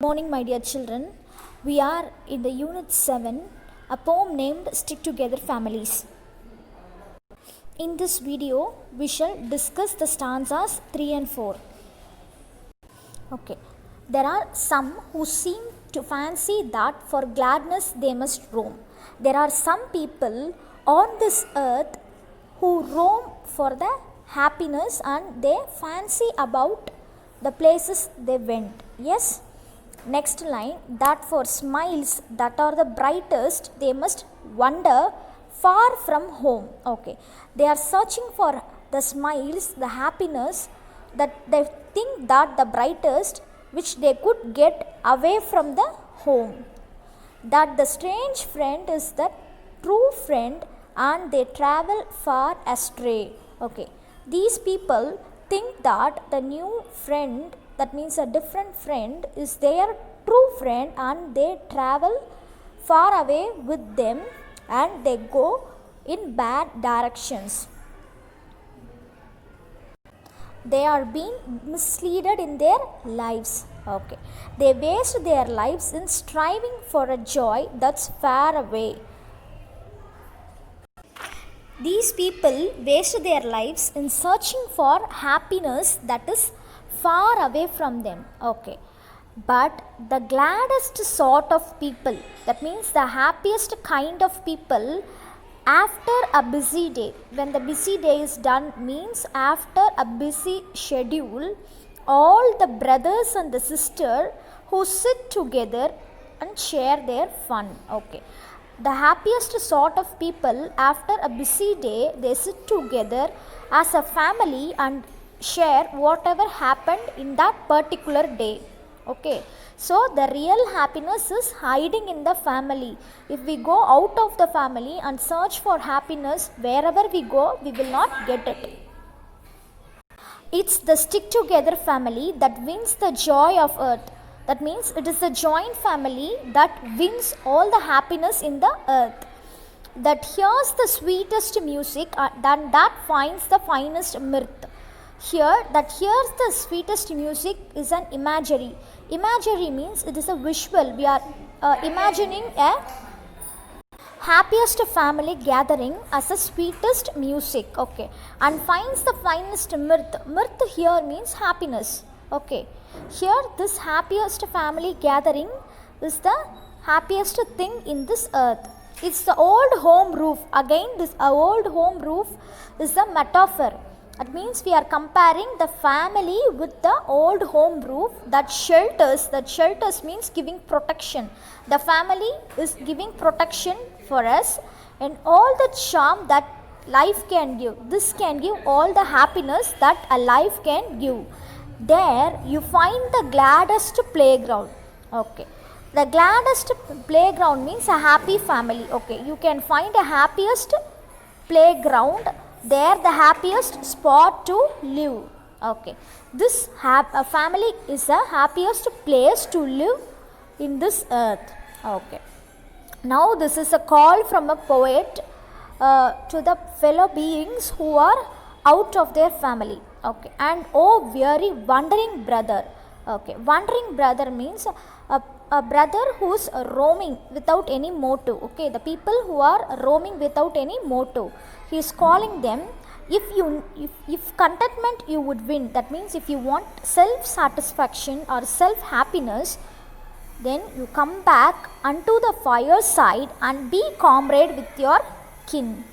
Morning, my dear children. We are in the Unit 7, a poem named Stick Together Families. In this video, we shall discuss the stanzas 3 and 4. Okay. There are some who seem to fancy that for gladness they must roam. There are some people on this earth who roam for the happiness and they fancy about the places they went. Yes. Next line, that for smiles that are the brightest they must wander far from home. Okay, they are searching for the smiles, the happiness that they think that the brightest which they could get away from the home. That the strange friend is the true friend and they travel far astray. Okay, these people think that the new friend, that means a different friend, is their true friend and they travel far away with them and they go in bad directions. They are being misled in their lives. Okay, they waste their lives in striving for a joy that's far away. These people waste their lives in searching for happiness that is far away from them. Okay, but the gladdest sort of people, that means the happiest kind of people, after a busy day, when the busy day is done, means after a busy schedule, all the brothers and the sister who sit together and share their fun. Okay, the happiest sort of people, after a busy day, they sit together as a family and share whatever happened in that particular day. Okay, so the real happiness is hiding in the family. If we go out of the family and search for happiness wherever we go, we will not get it. It's the stick together family that wins the joy of earth. That means it is the joint family that wins all the happiness in the earth. That hears the sweetest music and that finds the finest mirth. Here, that hears the sweetest music is an imagery. Imagery means it is a visual. We are imagining a happiest family gathering as the sweetest music. Okay, and finds the finest mirth. Mirth here means happiness. Okay, here this happiest family gathering is the happiest thing in this earth. It's the old home roof. Again, this old home roof is the metaphor. It means we are comparing the family with the old home roof that shelters. That shelters means giving protection. The family is giving protection for us and all the charm that life can give. This can give all the happiness that a life can give. There you find the gladdest playground. Okay, the gladdest playground means a happy family. Okay, you can find a happiest playground. There the happiest spot to live. Okay, this a family is the happiest place to live in this earth. Okay, now this is a call from a poet to the fellow beings who are out of their family. Okay, and oh weary wandering brother. Okay, wandering brother means a brother who is roaming without any motive. Okay, the people who are roaming without any motive, he is calling them. If contentment you would win, that means if you want self satisfaction or self happiness, then you come back unto the fireside and be comrade with your kin.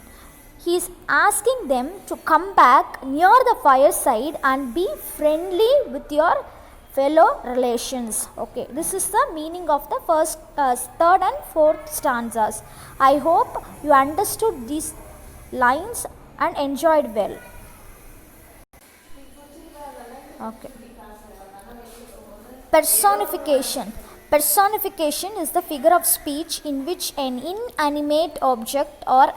He is asking them to come back near the fireside and be friendly with your fellow relations. Okay, this is the meaning of the first, third and fourth stanzas. I hope you understood these lines and enjoyed well. Okay. Personification. Personification is the figure of speech in which an inanimate object or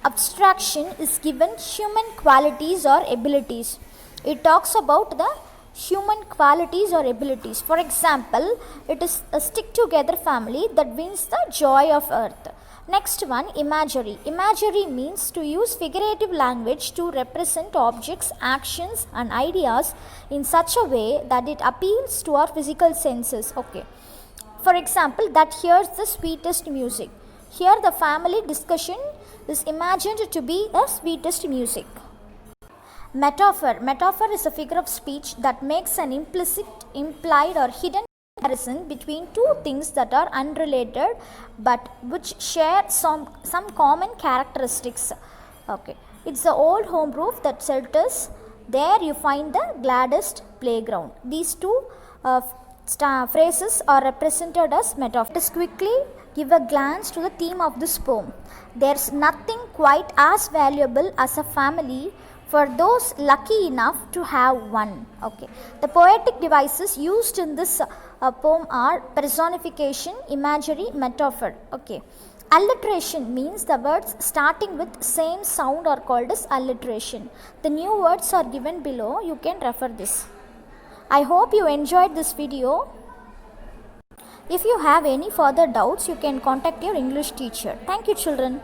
abstraction is given human qualities or abilities. It talks about the human qualities or abilities. For example, it is a stick together family that wins the joy of earth. Next one, imagery. Imagery means to use figurative language to represent objects, actions, and ideas in such a way that it appeals to our physical senses. Okay. For example, that hears the sweetest music. Here, the family discussion is imagined to be a sweetest music. Metaphor. Metaphor is a figure of speech that makes an implicit, implied, or hidden comparison between two things that are unrelated but which share some common characteristics. Okay, it's the old home roof that shelters. There you find the gladdest playground. These two phrases are represented as metaphors. Let us quickly give a glance to the theme of this poem. There's nothing quite as valuable as a family for those lucky enough to have one. Okay, the poetic devices used in this poem are personification, imagery, metaphor. Okay, alliteration means the words starting with same sound are called as alliteration. The new words are given below. You can refer this. I hope you enjoyed this video. If you have any further doubts, you can contact your English teacher. Thank you, children.